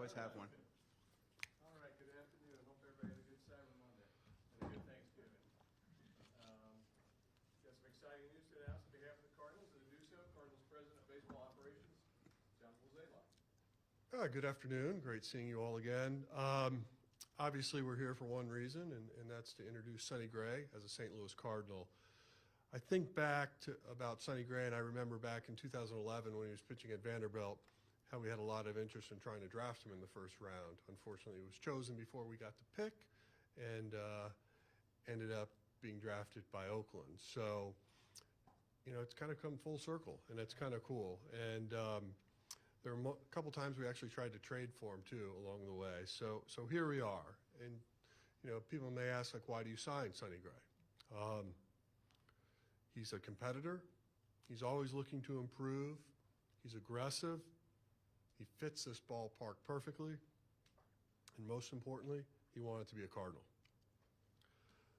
always have one. All right, good afternoon. I hope everybody had a good Cyber Monday and a good Thanksgiving. Got some exciting news to announce on behalf of the Cardinals, and to do so, Cardinals President of Baseball Operations, John Wilzala. Good afternoon. Great seeing you all again. Obviously, we're here for one reason, and that's to introduce Sonny Gray as a St. Louis Cardinal. I think back to about Sonny Gray, and I remember back in 2011 when he was pitching at Vanderbilt, how we had a lot of interest in trying to draft him in the first round. Unfortunately, he was chosen before we got to pick, and ended up being drafted by Oakland. So, you know, it's kind of come full circle, and it's kind of cool. And there were a couple times we actually tried to trade for him too along the way. So here we are. And you know, people may ask, like, why do you sign Sonny Gray? He's a competitor. He's always looking to improve. He's aggressive. He fits this ballpark perfectly. And most importantly, he wanted to be a Cardinal.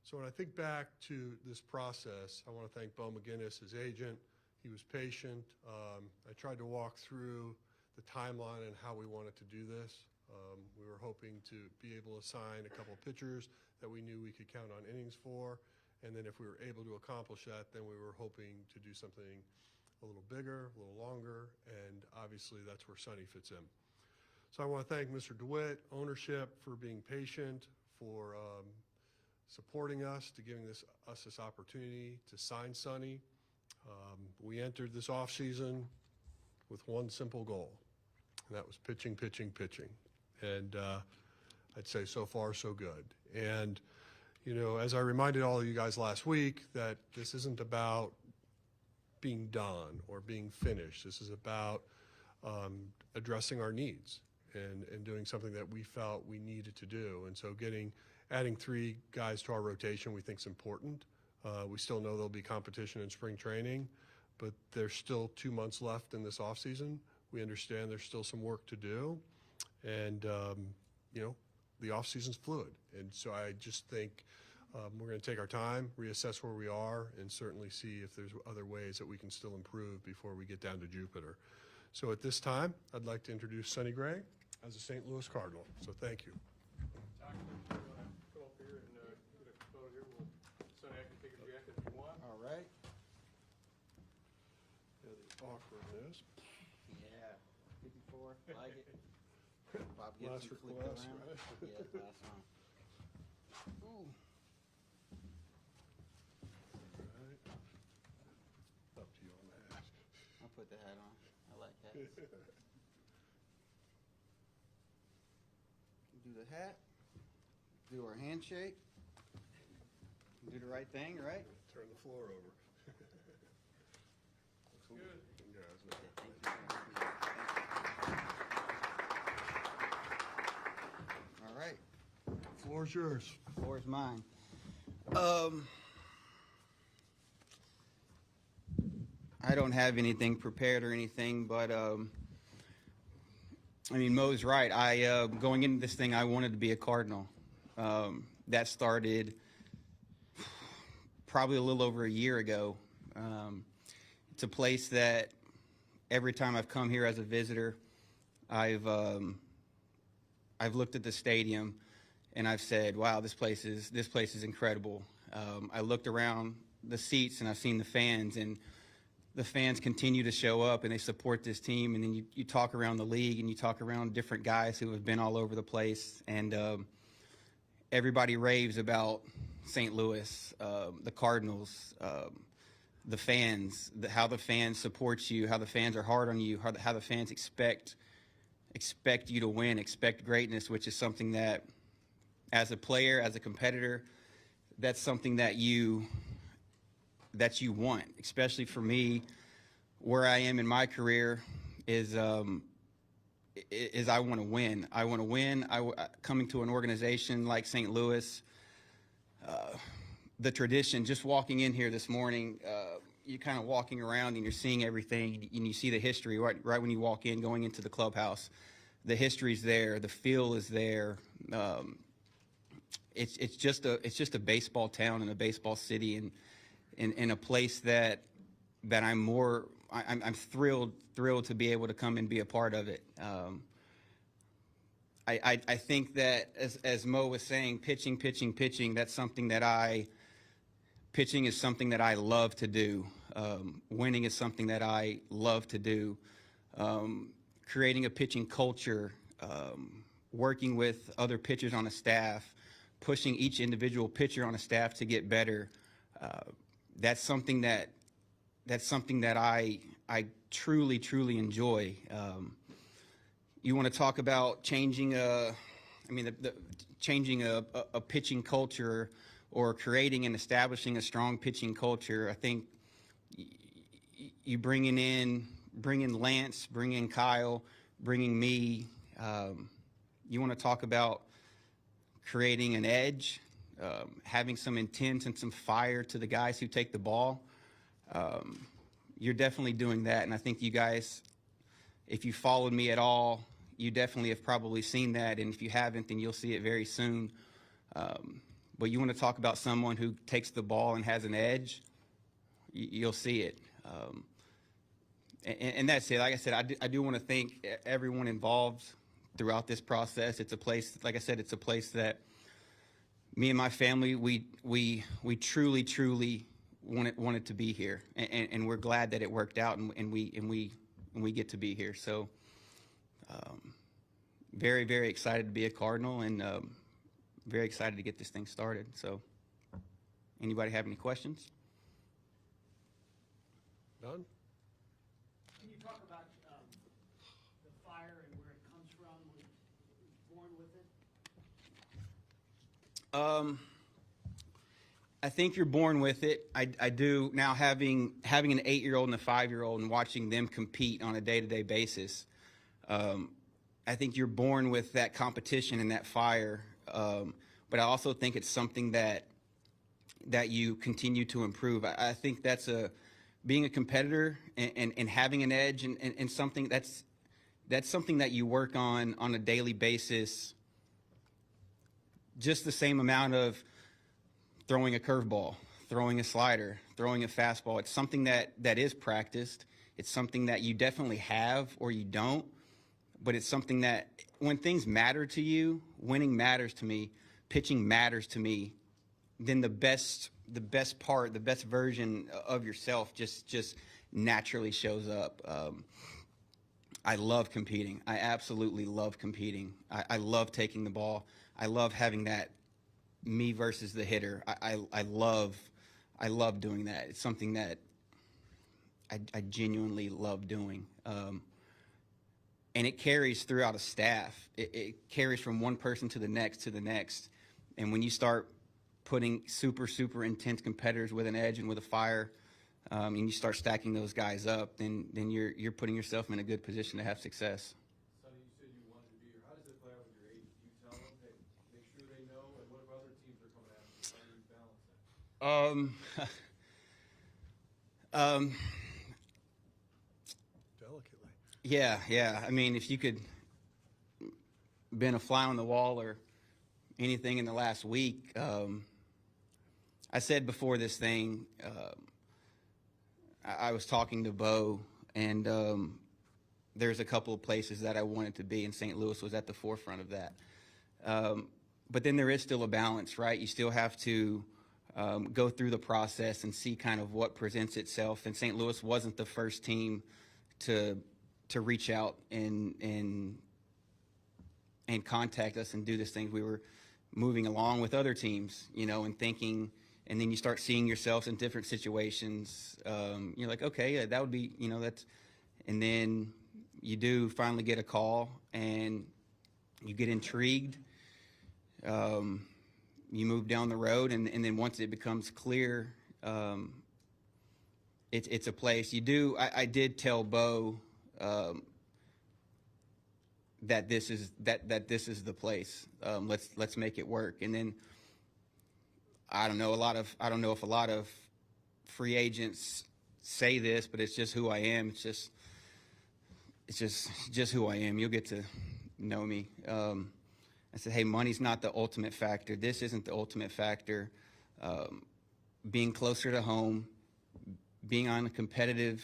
So when I think back to this process, I want to thank Bo McGinnis, his agent. He was patient. I tried to walk through the timeline and how we wanted to do this. We were hoping to be able to sign a couple of pitchers that we knew we could count on innings for. And then if we were able to accomplish that, then we were hoping to do something a little bigger, a little longer, and obviously that's where Sonny fits in. So I want to thank Mr. DeWitt, ownership, for being patient, for supporting us, to giving us this opportunity to sign Sonny. We entered this offseason with one simple goal, and that was pitching, pitching, pitching. And I'd say so far so good. And you know, as I reminded all of you guys last week, that this isn't about being done or being finished. This is about addressing our needs and doing something that we felt we needed to do. And so adding 3 guys to our rotation we think is important. We still know there'll be competition in spring training, but there's still 2 months left in this offseason. We understand there's still some work to do. And, you know, the offseason's fluid. And so I just think we're going to take our time, reassess where we are, and certainly see if there's other ways that we can still improve before we get down to Jupiter. So at this time, I'd like to introduce Sonny Gray as a St. Louis Cardinal. So thank you. Come up here and get a photo here. Sonny, I can take a jacket if you want. All right. Yeah, the awkwardness. Yeah, 54, like it. Bob gets Last him flipped request, around. right? Yeah, last one. Ooh. All right. Up to you on that. I'll put the hat on. I like hats. Do the hat. Do our handshake. Do the right thing, right? Turn the floor over. Looks good. All right. Floor's yours. Floor is mine. I don't have anything prepared or anything, but I mean, Mo's right. Going into this thing, I wanted to be a Cardinal. That started probably a little over a year ago. It's a place that every time I've come here as a visitor, I've looked at the stadium and I've said, "Wow, this place is incredible." I looked around the seats and I've seen the fans, and the fans continue to show up and they support this team. And then you talk around the league and you talk around different guys who have been all over the place, and everybody raves about St. Louis, the Cardinals, the fans, how the fans support you, how the fans are hard on you, how the fans expect you to win, expect greatness, which is something that, as a player, as a competitor, that's something that you want. Especially for me, where I am in my career is I want to win. I want to win. Coming to an organization like St. Louis, the tradition, just walking in here this morning, you're kind of walking around and you're seeing everything, and you see the history right when you walk in, going into the clubhouse. The history's there, the feel is there. It's just a baseball town and a baseball city, and in a place that I'm thrilled to be able to come and be a part of it. I think that as Mo was saying, pitching, pitching is something that I love to do. Winning is something that I love to do. Creating a pitching culture, working with other pitchers on a staff, pushing each individual pitcher on a staff to get better. That's something that I truly enjoy. You want to talk about changing changing a pitching culture or creating and establishing a strong pitching culture. I think you bring in Lance, bring in Kyle, bringing me. You want to talk about creating an edge, having some intent and some fire to the guys who take the ball. You're definitely doing that, and I think you guys, if you followed me at all, you definitely have probably seen that, and if you haven't, then you'll see it very soon. But you want to talk about someone who takes the ball and has an edge, you'll see it. And that's it. Like I said, I do want to thank everyone involved throughout this process. It's a place, like I said, it's a place that me and my family, we truly wanted to be here, and we're glad that it worked out, and we get to be here. So very excited to be a Cardinal, and very excited to get this thing started. So anybody have any questions? None? Can you talk about the fire and where it comes from? Was born with it? I think you're born with it. I do now, having an 8-year-old and a 5-year-old and watching them compete on a day-to-day basis. I think you're born with that competition and that fire. But I also think it's something that you continue to improve. I think that's being a competitor and having an edge and something that's something that you work on a daily basis. Just the same amount of throwing a curveball, throwing a slider, throwing a fastball. It's something that is practiced. It's something that you definitely have or you don't, but it's something that when things matter to you, winning matters to me, pitching matters to me, then the best part, the best version of yourself just naturally shows up. I love competing. I absolutely love competing. I love taking the ball. I love having that me versus the hitter. I love doing that. It's something that I genuinely love doing. And it carries throughout a staff. It carries from one person to the next. And when you start putting super intense competitors with an edge and with a fire, and you start stacking those guys up, then you're putting yourself in a good position to have success. Sonny, you said you wanted to be here. How does it play out with your agent? Do you tell them, hey, make sure they know, and what if other teams are coming after you? How do you balance that? Delicately. Yeah. I mean, if you could been a fly on the wall or anything in the last week, I said before this thing, I was talking to Bo, and there's a couple of places that I wanted to be, and St. Louis was at the forefront of that. But then there is still a balance, right? You still have to go through the process and see kind of what presents itself. And St. Louis wasn't the first team to reach out and contact us and do this thing. We were moving along with other teams, and thinking, and then you start seeing yourselves in different situations. You're like, okay, yeah, that would be, that's, and then you do finally get a call and you get intrigued. You move down the road, and then once it becomes clear, it's a place. I did tell Bo that this is the place. Let's make it work. And then I don't know if a lot of free agents say this, but it's just who I am. It's just who I am. You'll get to know me. I said, hey, money's not the ultimate factor. This isn't the ultimate factor. Being closer to home, being on a competitive,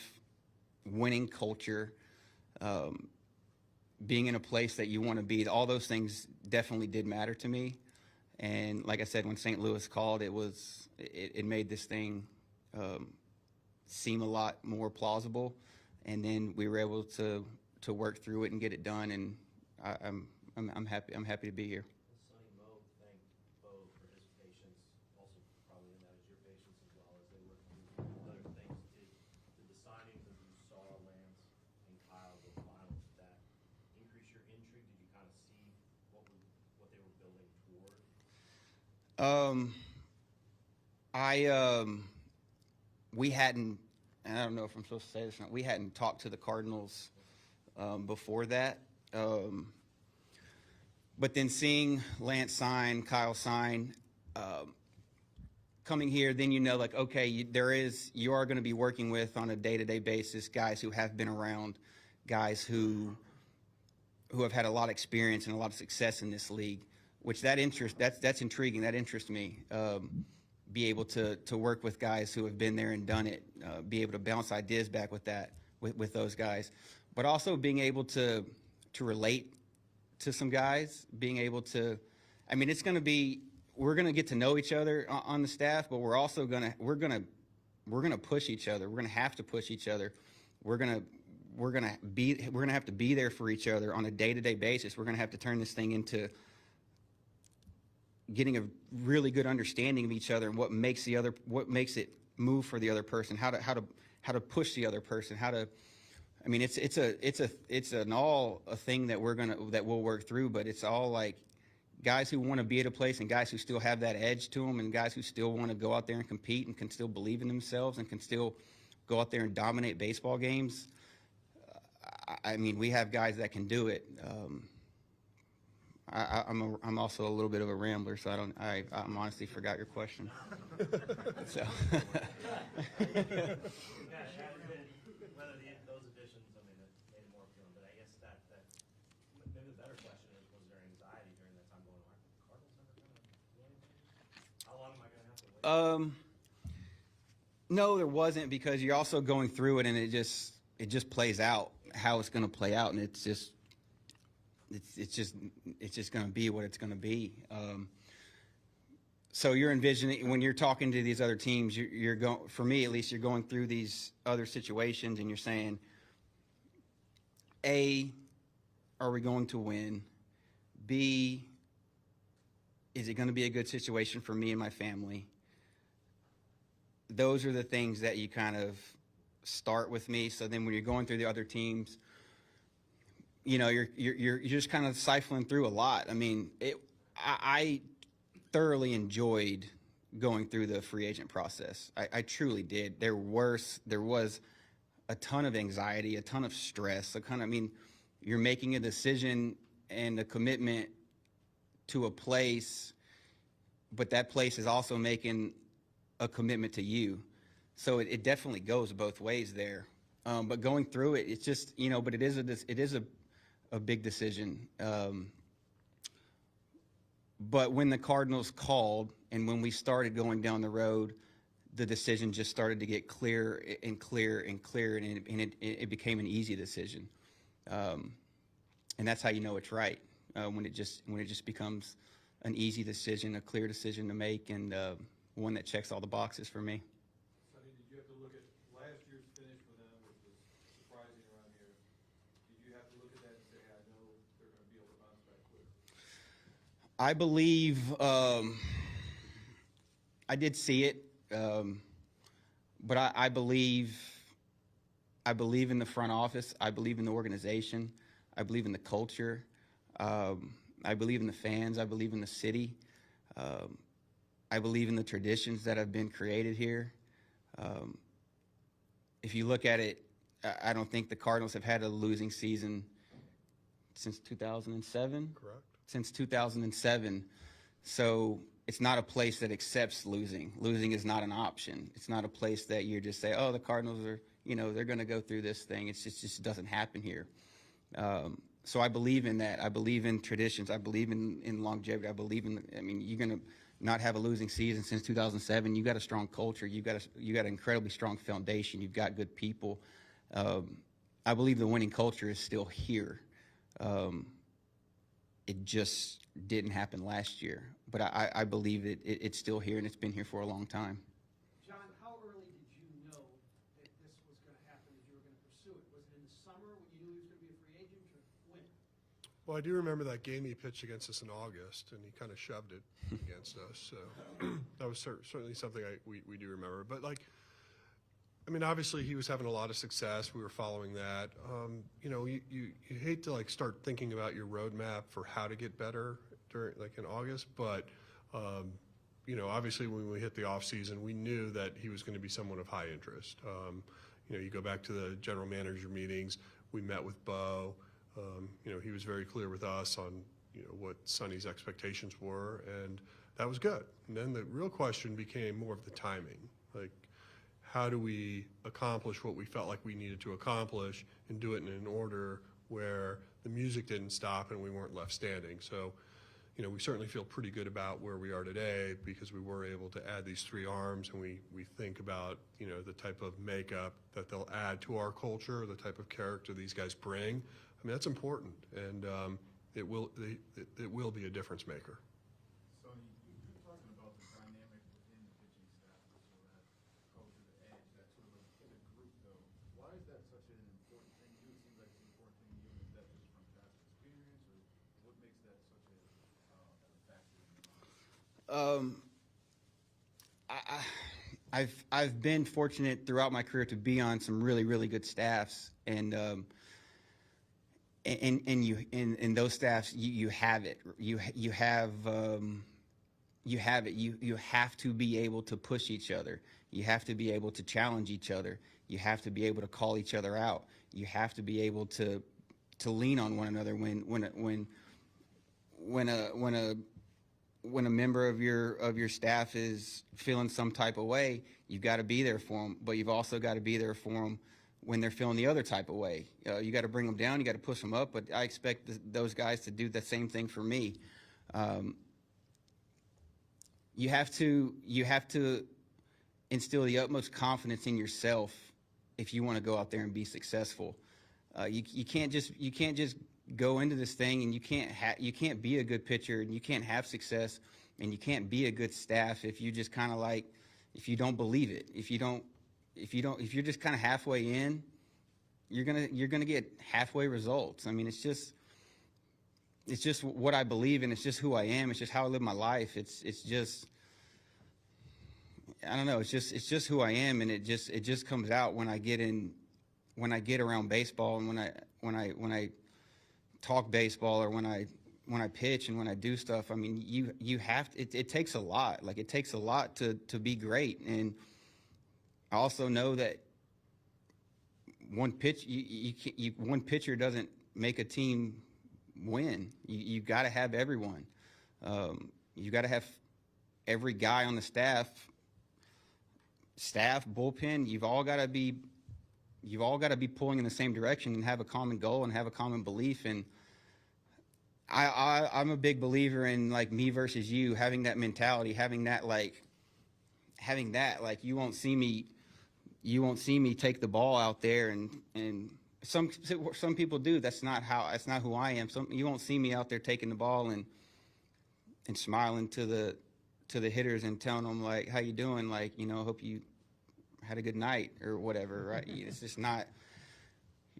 winning culture, being in a place that you want to be, all those things definitely did matter to me. And like I said, when St. Louis called, it made this thing seem a lot more plausible. And then we were able to work through it and get it done. And I'm happy. I'm happy to be here. Sonny Mo thanked Bo for his patience, also probably in that is your patience as well as they work through other things. Did the signings that you saw Lance and Kyle go final, did that increase your intrigue? Did you kind of see what they were building toward? We hadn't, and I don't know if I'm supposed to say this or not, we hadn't talked to the Cardinals before that. But then seeing Lance sign, Kyle sign, coming here, then you know, like, okay, you are going to be working with on a day-to-day basis guys who have been around, guys who have had a lot of experience and a lot of success in this league, which that's intriguing. That interests me. Be able to work with guys who have been there and done it, be able to bounce ideas back with those guys, but also being able to relate to some guys, being able to, I mean, we're going to get to know each other on the staff, but we're also going to push each other. We're going to have to push each other. We're going to have to be there for each other on a day-to-day basis. We're going to have to turn this thing into getting a really good understanding of each other and what makes it move for the other person, how to push the other person, I mean, it's a thing that we'll work through, but it's all like guys who want to be at a place and guys who still have that edge to them and guys who still want to go out there and compete and can still believe in themselves and can still go out there and dominate baseball games. I mean, we have guys that can do it. I'm also a little bit of a rambler, so I'm honestly forgot your question. So. Whether those additions, I mean, that made it more appealing, but I guess that maybe the better question is, was there anxiety during that time going, are the Cardinals ever going to win? How long am I going to have to wait? No, there wasn't, because you're also going through it and it just plays out how it's going to play out, and it's just going to be what it's going to be. So you're envisioning, when you're talking to these other teams, you're going, for me at least, you're going through these other situations and you're saying, A, are we going to win? B, is it going to be a good situation for me and my family? Those are the things that you kind of start with me. So then when you're going through the other teams, you know, you're just kind of siphoning through a lot. I mean, I thoroughly enjoyed going through the free agent process. I truly did. There was a ton of anxiety, a ton of stress. I mean, you're making a decision and a commitment to a place, but that place is also making a commitment to you. So it definitely goes both ways there. But going through it, it's just, you know, but it is a big decision. But when the Cardinals called and when we started going down the road, the decision just started to get clearer and clearer and clearer, and it became an easy decision. And that's how you know it's right, when it just becomes an easy decision, a clear decision to make, and one that checks all the boxes for me. Sonny, did you have to look at last year's finish for them, which was surprising around here? Did you have to look at that and say, I know they're going to be able to bounce back quick? I believe I did see it, but I believe in the front office. I believe in the organization. I believe in the culture. I believe in the fans. I believe in the city. I believe in the traditions that have been created here. If you look at it, I don't think the Cardinals have had a losing season since 2007. Correct. Since 2007. So it's not a place that accepts losing. Losing is not an option. It's not a place that you just say, oh, the Cardinals are, you know, they're going to go through this thing. It just doesn't happen here. So I believe in that. I believe in traditions. I believe in longevity. I believe in, I mean, you're going to not have a losing season since 2007. You got a strong culture. You got an incredibly strong foundation. You've got good people. I believe the winning culture is still here. It just didn't happen last year. But I believe it's still here, and it's been here for a long time. John, how early did you know that this was going to happen, that you were going to pursue it? Was it in the summer when you knew he was going to be a free agent, or when? Well, I do remember that game he pitched against us in August, and he kind of shoved it against us. So that was certainly something we do remember. But like, I mean, obviously he was having a lot of success. We were following that. You know, you hate to like start thinking about your roadmap for how to get better during like in August, but you know, obviously when we hit the off season, we knew that he was going to be someone of high interest. You know, you go back to the general manager meetings. We met with Bo. You know, he was very clear with us on, you know, what Sonny's expectations were, and that was good. And then the real question became more of the timing. Like, how do we accomplish what we felt like we needed to accomplish and do it in an order where the music didn't stop and we weren't left standing? So, you know, we certainly feel pretty good about where we are today because we were able to add these 3 arms, and we think about, you know, the type of makeup that they'll add to our culture, the type of character these guys bring. I mean, that's important, and it will be a difference maker. Sonny, you're talking about the dynamic within the pitching staff, so that culture, the edge, that sort of in a group, though. Why is that such an important thing to you? It seems like it's an important thing to you. Is that just from past experience, or what makes that such a factor in your mind? I've been fortunate throughout my career to be on some really good staffs, and those staffs you have it. You have it. You have to be able to push each other. You have to be able to challenge each other. You have to be able to call each other out. You have to be able to lean on one another when a member of your staff is feeling some type of way. You've got to be there for them, but you've also got to be there for them when they're feeling the other type of way. You got to bring them down, you got to push them up, but I expect those guys to do the same thing for me. You have to instill the utmost confidence in yourself if you want to go out there and be successful. You can't just go into this thing and you can't be a good pitcher, and you can't have success, and you can't be a good staff if you just kind of like, if you don't believe it, if you're just kind of halfway in, you're gonna get halfway results. I mean, it's just what I believe, and it's just who I am. It's just how I live my life. It's just, I don't know. It's just who I am, and it just comes out when I get around baseball, and when I talk baseball, or when I pitch and when I do stuff. I mean, you have to, it takes a lot. Like, it takes a lot to be great. And I also know that one pitcher doesn't make a team win. You got to have everyone. You got to have every guy on the staff, bullpen. You've all got to be pulling in the same direction and have a common goal and have a common belief. And I'm a big believer in, like, me versus you, having that mentality, having that you won't see me take the ball out there, and some people do. That's not who I am. You won't see me out there taking the ball and smiling to the hitters and telling them, like, how you doing? Like, you know, hope you had a good night or whatever, right? It's just not.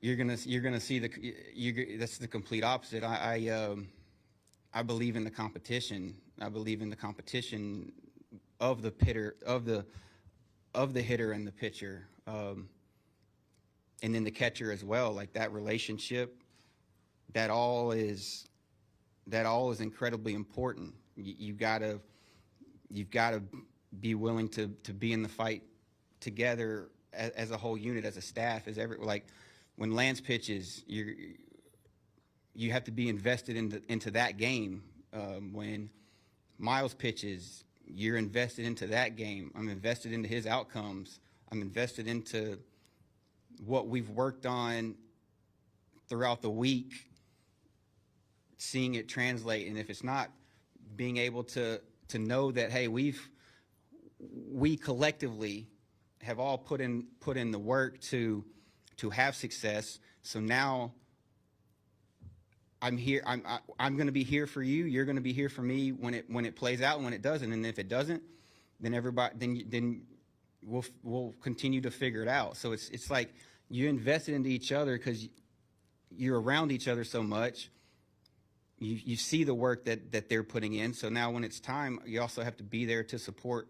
You're gonna see that's the complete opposite. I believe in the competition. I believe in the competition of the hitter, of the hitter and the pitcher, and then the catcher as well. Like, that relationship, that all is incredibly important. You've got to be willing to be in the fight together as a whole unit, as a staff, like when Lance pitches, you have to be invested into that game. When Miles pitches, you're invested into that game. I'm invested into his outcomes. I'm invested into what we've worked on throughout the week, seeing it translate. And if it's not, being able to know that, hey, we collectively have all put in the work to have success. So now I'm here. I'm going to be here for you. You're going to be here for me when it plays out and when it doesn't. And if it doesn't, then then we'll continue to figure it out. So it's like you invested into each other because you're around each other so much. You see the work that they're putting in. So now when it's time, you also have to be there to support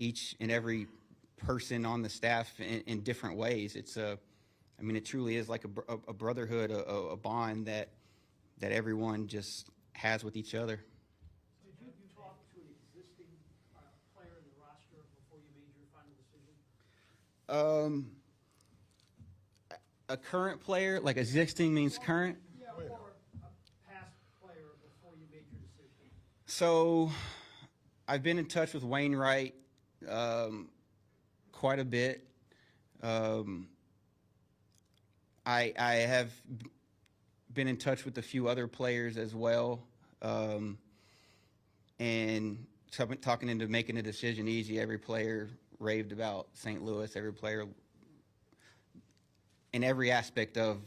each and every person on the staff in different ways. It truly is like a brotherhood, a bond that everyone just has with each other. Did you talk to an existing player in the roster before you made your final decision? A current player, like existing means current. Yeah, or a past player before you made your decision. So I've been in touch with Wainwright quite a bit. I have been in touch with a few other players as well. And so I've been talking into making a decision easy. Every player raved about St. Louis. Every player in every aspect of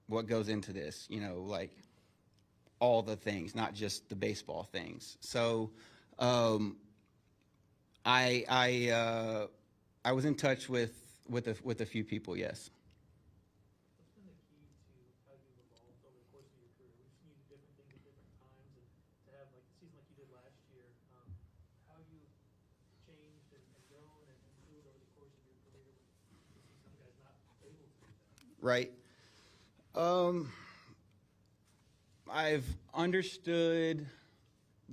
what goes into this, like all the things, not just the baseball things. So I was in touch with a few people, yes. What's been the key to how you've evolved over the course of your career? We've seen you do different things at different times, and to have like a season like you did last year, how you changed and grown and improved over the course of your career when you see some guys not able to do that. Right. I've understood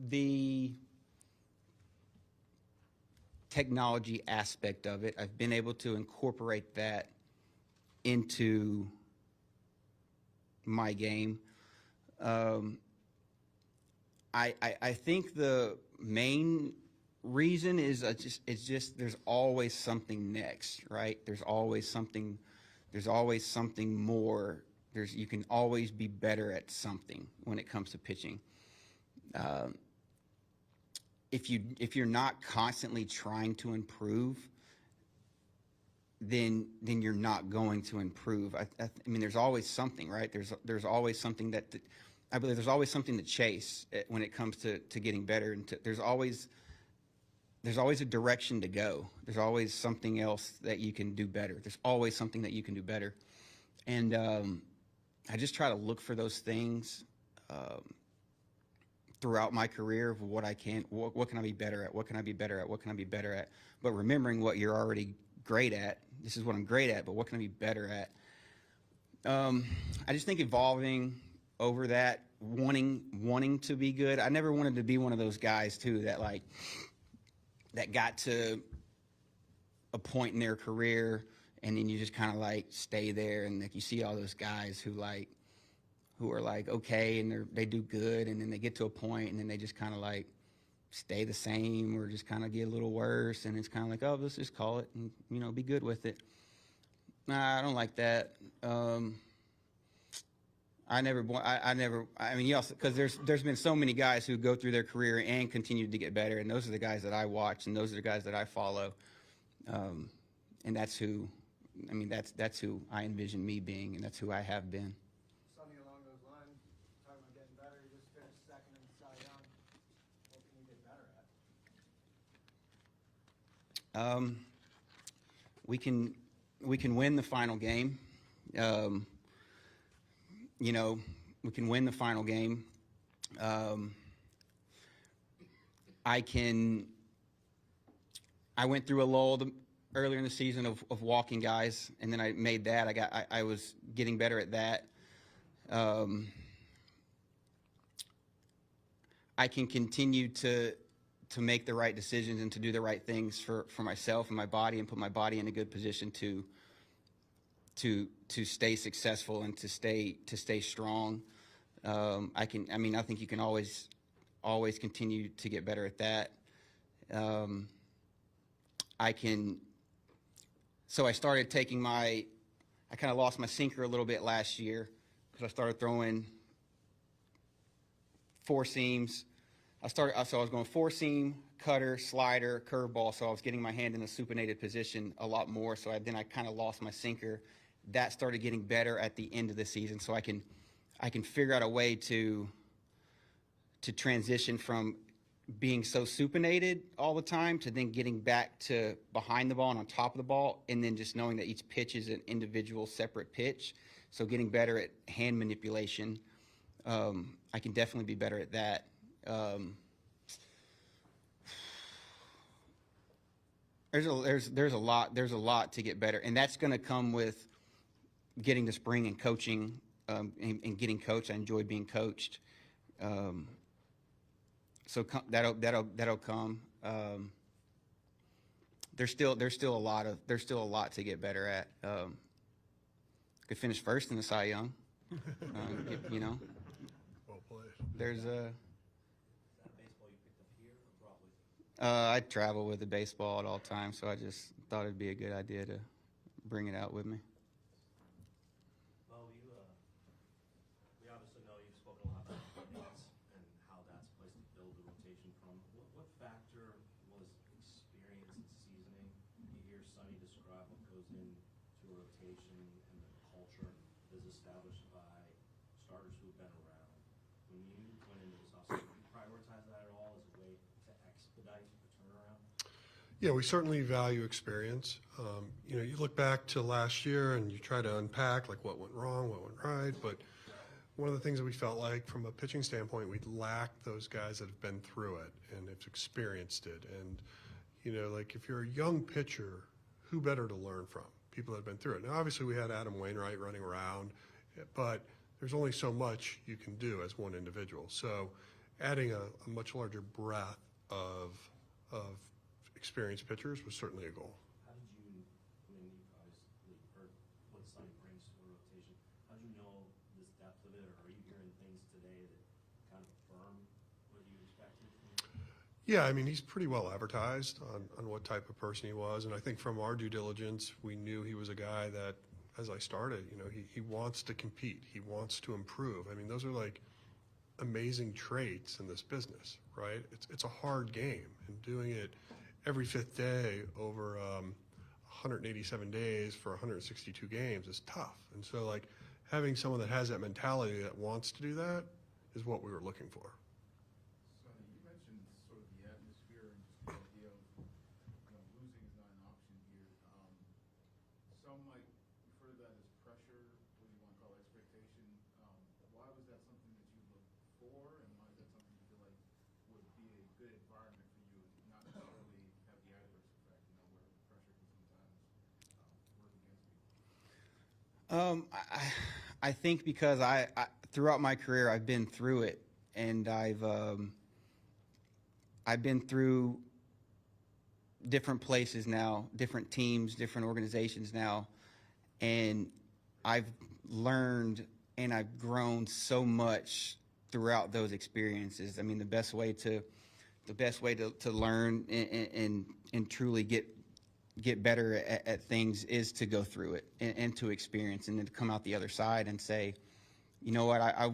the technology aspect of it. I've been able to incorporate that into my game. I think the main reason is just there's always something next, right? There's always something more. You can always be better at something when it comes to pitching. If you're not constantly trying to improve, then you're not going to improve. I mean, there's always something, right? There's always something I believe there's always something to chase when it comes to getting better, and there's always a direction to go. There's always something else that you can do better. There's always something that you can do better, and I just try to look for those things throughout my career of what can I be better at? What can I be better at? What can I be better at? But remembering what you're already great at. This is what I'm great at, but what can I be better at? I just think evolving over that, wanting to be good. I never wanted to be one of those guys too that got to a point in their career and then you just kind of like stay there, and like you see all those guys who are like okay and they do good, and then they get to a point and then they just kind of like stay the same or just kind of get a little worse, and it's kind of like, oh, let's just call it and be good with it. Nah, I don't like that. I mean, also because there's been so many guys who go through their career and continue to get better, and those are the guys that I watch, and those are the guys that I follow, and that's who I envision me being, and that's who I have been. Sonny, along those lines, talking about getting better, you just finished second in Cy Young. What can you get better at? We can win the final game. We can win the final game. I went through a lull earlier in the season of walking guys, and then I made that. I was getting better at that. I can continue to make the right decisions and to do the right things for myself and my body, and put my body in a good position to stay successful and to stay strong. I think you can always continue to get better at that. So I started taking I kind of lost my sinker a little bit last year because I started throwing four seams. So I was going four seam, cutter, slider, curveball. So I was getting my hand in a supinated position a lot more. So then I kind of lost my sinker. That started getting better at the end of the season. So I can I can figure out a way to transition from being so supinated all the time to then getting back to behind the ball and on top of the ball, and then just knowing that each pitch is an individual separate pitch. So getting better at hand manipulation. I can definitely be better at that. There's a lot to get better, and that's going to come with getting to spring and coaching, and getting coached. I enjoy being coached. So that'll come. There's still a lot to get better at. Could finish first in the Cy Young. You know, Well played. there's a. Is that baseball you picked up here or brought with you? I travel with the baseball at all times, so I just thought it'd be a good idea to bring it out with me. Well, we obviously know you've spoken a lot about innings and how that's a place to build the rotation from. What factor was experience and seasoning? You hear Sonny describe what goes into a rotation and the culture that is established by starters who've been around. When you went into this offseason, did you prioritize that at all as a way to expedite the turnaround? Yeah, we certainly value experience. You know, you look back to last year and you try to unpack like what went wrong, what went right, but one of the things that we felt like from a pitching standpoint, we lacked those guys that have been through it and have experienced it. And, you know, like if you're a young pitcher, who better to learn from? People that have been through it. Now, obviously we had Adam Wainwright running around, but there's only so much you can do as one individual. So adding a much larger breadth of experienced pitchers was certainly a goal. How did you, I mean, you've obviously heard what Sonny brings to the rotation. How did you know this depth of it, or are you hearing things today that kind of affirm what you expected from him? Yeah, I mean, he's pretty well advertised on what type of person he was. And I think from our due diligence, we knew he was a guy that, as I started, you know, he wants to compete. He wants to improve. I mean, those are like amazing traits in this business, right? It's a hard game, and doing it every fifth day over 187 days for 162 games is tough. And so, like, having someone that has that mentality that wants to do that is what we were looking for. Sonny, you mentioned sort of the atmosphere and just the idea of, losing is not an option here. Some might refer to that as pressure, what do you want to call it, expectation. Why was that something that you looked for, and why is that something you feel like would be a good environment for you, and not necessarily have the adverse effect, where pressure can sometimes work against you? I think because I throughout my career I've been through it, and I've been through different places now, different teams, different organizations now, and I've learned and I've grown so much throughout those experiences. I mean, the best way to learn and truly get better at things is to go through it and to experience, and then to come out the other side and say, you know what, I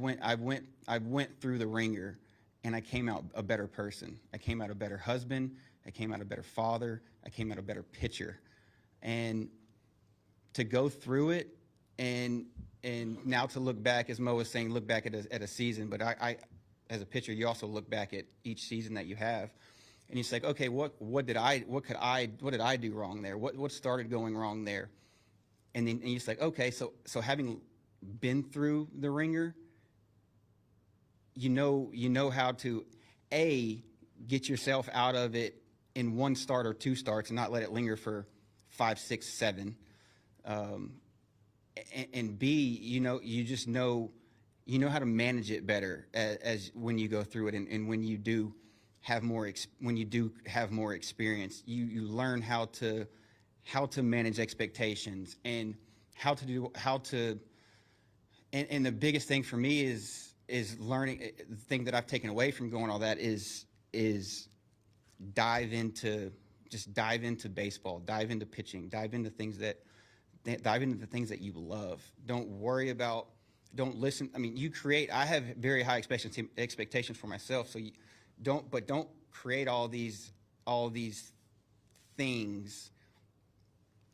went through the ringer, and I came out a better person. I came out a better husband. I came out a better father. I came out a better pitcher. And to go through it, and now to look back, as Mo was saying, look back at a season, but I as a pitcher, you also look back at each season that you have, and it's like, okay, what did I do wrong there? What started going wrong there? And then you're just like, okay, so having been through the ringer, you know how to get yourself out of it in one start or two starts, and not let it linger for 5, 6, 7. And B, you know how to manage it better as when you go through it, and when you do have more experience, you learn how to manage expectations, and and the biggest thing for me is learning. The thing that I've taken away from going all that is dive into baseball, dive into pitching, dive into the things that you love. Don't listen. I mean, I have very high expectations for myself, so don't create all these things.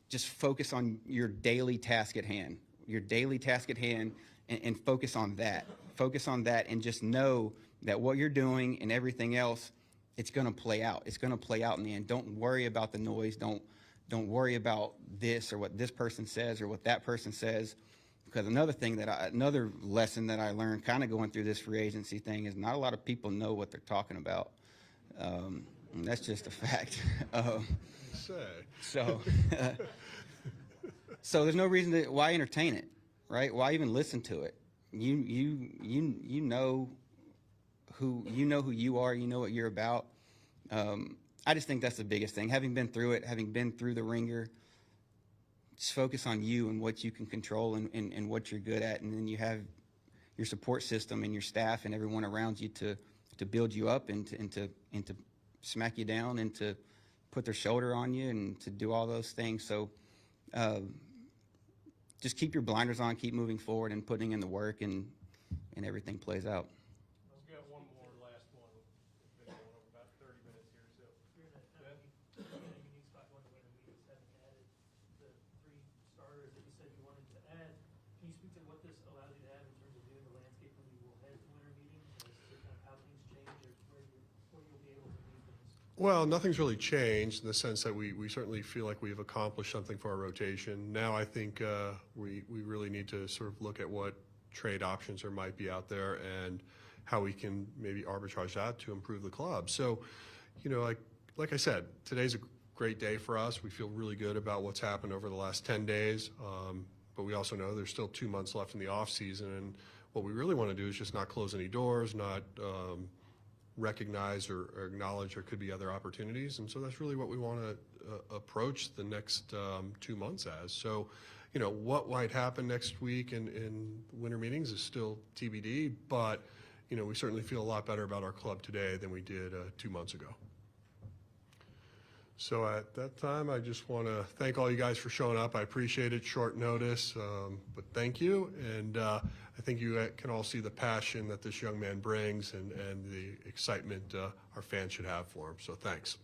Just focus on your daily task at hand. Your daily task at hand and focus on that. Focus on that and just know that what you're doing and everything else, it's going to play out. It's going to play out in the end. Don't worry about the noise. Don't worry about this or what this person says or what that person says. Because another lesson that I learned kind of going through this free agency thing is not a lot of people know what they're talking about. And that's just a fact. So there's no reason why entertain it, right? Why even listen to it? You know who you are. You know what you're about. I just think that's the biggest thing. Having been through it, having been through the ringer, just focus on you and what you can control and what you're good at, and then you have your support system and your staff and everyone around you to build you up and to smack you down and to put their shoulder on you and to do all those things. So just keep your blinders on, keep moving forward and putting in the work, and everything plays out. I've got one more last one. We've been going over about 30 minutes here, so. You're in a unique spot going to winter meetings, having added the 3 starters that you said you wanted to add. Can you speak to what this allows you to have in terms of viewing the landscape when you will head to winter meetings, as to kind of how things change or where you'll be able to view things? Well, nothing's really changed in the sense that we certainly feel like we've accomplished something for our rotation. Now I think we really need to sort of look at what trade options there might be out there and how we can maybe arbitrage that to improve the club. So, like I said, today's a great day for us. We feel really good about what's happened over the last 10 days, but we also know there's still 2 months left in the off season, and what we really want to do is just not close any doors, not recognize or acknowledge there could be other opportunities, and so that's really what we want to approach the next 2 months as. So, what might happen next week in winter meetings is still TBD, but we certainly feel a lot better about our club today than we did 2 months ago. So at that time, I just want to thank all you guys for showing up. I appreciate it, short notice, but thank you. And I think you can all see the passion that this young man brings and the excitement our fans should have for him. So thanks.